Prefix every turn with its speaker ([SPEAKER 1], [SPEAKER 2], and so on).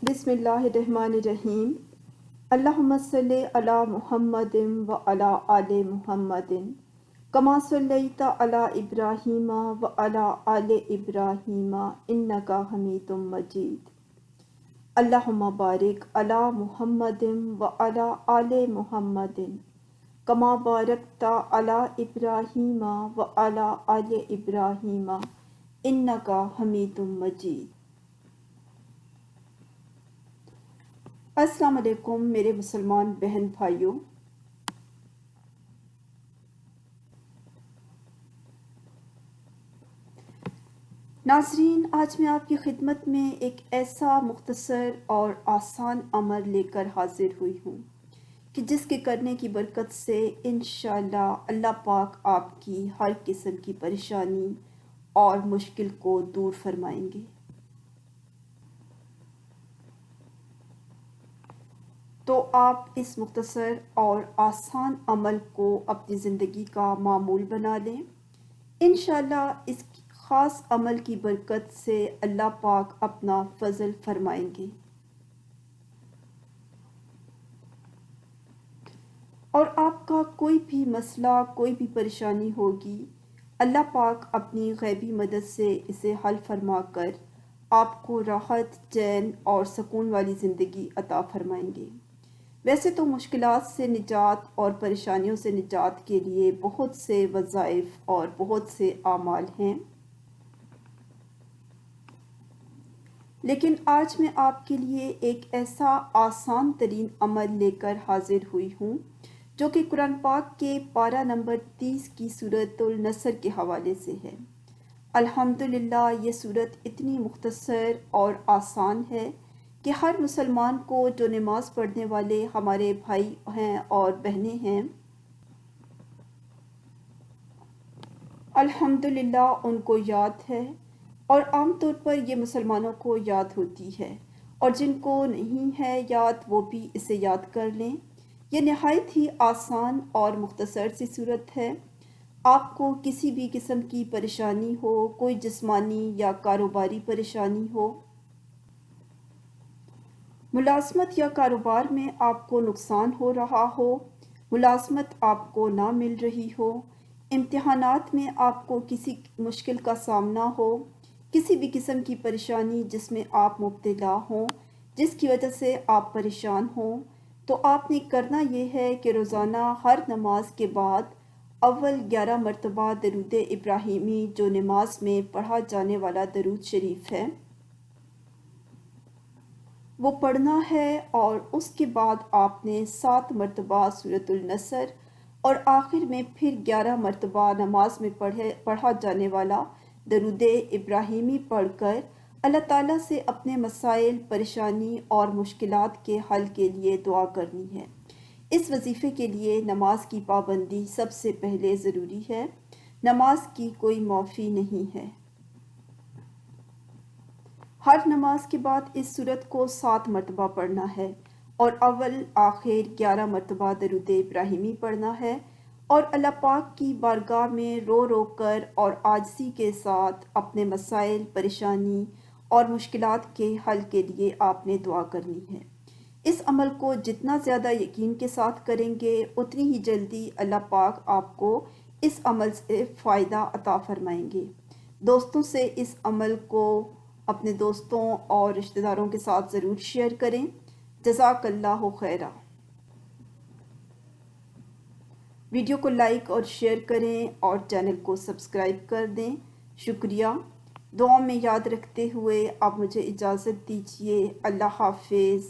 [SPEAKER 1] بسم اللہ الرحمن الرحیم۔ اللہم صلی علی محمد و علی آل محمد کما صلیت علی ابراہیم و علی آل ابراہیم انکا حمید مجید۔ اللہم بارک علی محمد و علی آل محمد کما بارکت علی ابراہیم و علی آل ابراہیم انکا حمید مجید۔ السلام علیکم میرے مسلمان بہن بھائیوں۔ ناظرین، آج میں آپ کی خدمت میں ایک ایسا مختصر اور آسان عمل لے کر حاضر ہوئی ہوں کہ جس کے کرنے کی برکت سے انشاءاللہ اللہ پاک آپ کی ہر قسم کی پریشانی اور مشکل کو دور فرمائیں گے۔ تو آپ اس مختصر اور آسان عمل کو اپنی زندگی کا معمول بنا لیں۔ انشاءاللہ اس خاص عمل کی برکت سے اللہ پاک اپنا فضل فرمائیں گے، اور آپ کا کوئی بھی مسئلہ، کوئی بھی پریشانی ہوگی، اللہ پاک اپنی غیبی مدد سے اسے حل فرما کر آپ کو راحت، چین اور سکون والی زندگی عطا فرمائیں گے۔ ویسے تو مشکلات سے نجات اور پریشانیوں سے نجات کے لیے بہت سے وظائف اور بہت سے اعمال ہیں، لیکن آج میں آپ کے لیے ایک ایسا آسان ترین عمل لے کر حاضر ہوئی ہوں جو کہ قرآن پاک کے پارہ نمبر 30 کی سورۃ النصر کے حوالے سے ہے۔ الحمدللہ یہ سورت اتنی مختصر اور آسان ہے کہ ہر مسلمان کو جو نماز پڑھنے والے ہمارے بھائی ہیں اور بہنیں ہیں، الحمدللہ ان کو یاد ہے، اور عام طور پر یہ مسلمانوں کو یاد ہوتی ہے، اور جن کو نہیں ہے یاد وہ بھی اسے یاد کر لیں۔ یہ نہایت ہی آسان اور مختصر سی صورت ہے۔ آپ کو کسی بھی قسم کی پریشانی ہو، کوئی جسمانی یا کاروباری پریشانی ہو، ملازمت یا کاروبار میں آپ کو نقصان ہو رہا ہو، ملازمت آپ کو نہ مل رہی ہو، امتحانات میں آپ کو کسی مشکل کا سامنا ہو، کسی بھی قسم کی پریشانی جس میں آپ مبتلا ہوں، جس کی وجہ سے آپ پریشان ہوں، تو آپ نے کرنا یہ ہے کہ روزانہ ہر نماز کے بعد اول 11 مرتبہ درود ابراہیمی، جو نماز میں پڑھا جانے والا درود شریف ہے، وہ پڑھنا ہے، اور اس کے بعد آپ نے 7 مرتبہ سورۃ النصر اور آخر میں پھر 11 مرتبہ نماز میں پڑھا جانے والا درود ابراہیمی پڑھ کر اللہ تعالیٰ سے اپنے مسائل، پریشانی اور مشکلات کے حل کے لیے دعا کرنی ہے۔ اس وظیفے کے لیے نماز کی پابندی سب سے پہلے ضروری ہے۔ نماز کی کوئی معافی نہیں ہے۔ ہر نماز کے بعد اس سورت کو 7 مرتبہ پڑھنا ہے، اور اول آخر 11 مرتبہ درود ابراہیمی پڑھنا ہے، اور اللہ پاک کی بارگاہ میں رو رو کر اور عاجزی کے ساتھ اپنے مسائل، پریشانی اور مشکلات کے حل کے لیے آپ نے دعا کرنی ہے۔ اس عمل کو جتنا زیادہ یقین کے ساتھ کریں گے، اتنی ہی جلدی اللہ پاک آپ کو اس عمل سے فائدہ عطا فرمائیں گے۔ دوستوں سے اس عمل کو، اپنے دوستوں اور رشتہ داروں کے ساتھ ضرور شیئر کریں۔ جزاک اللہ خیرہ۔ ویڈیو کو لائک اور شیئر کریں اور چینل کو سبسکرائب کر دیں۔ شکریہ۔ دعا میں یاد رکھتے ہوئے آپ مجھے اجازت دیجیے۔ اللہ حافظ۔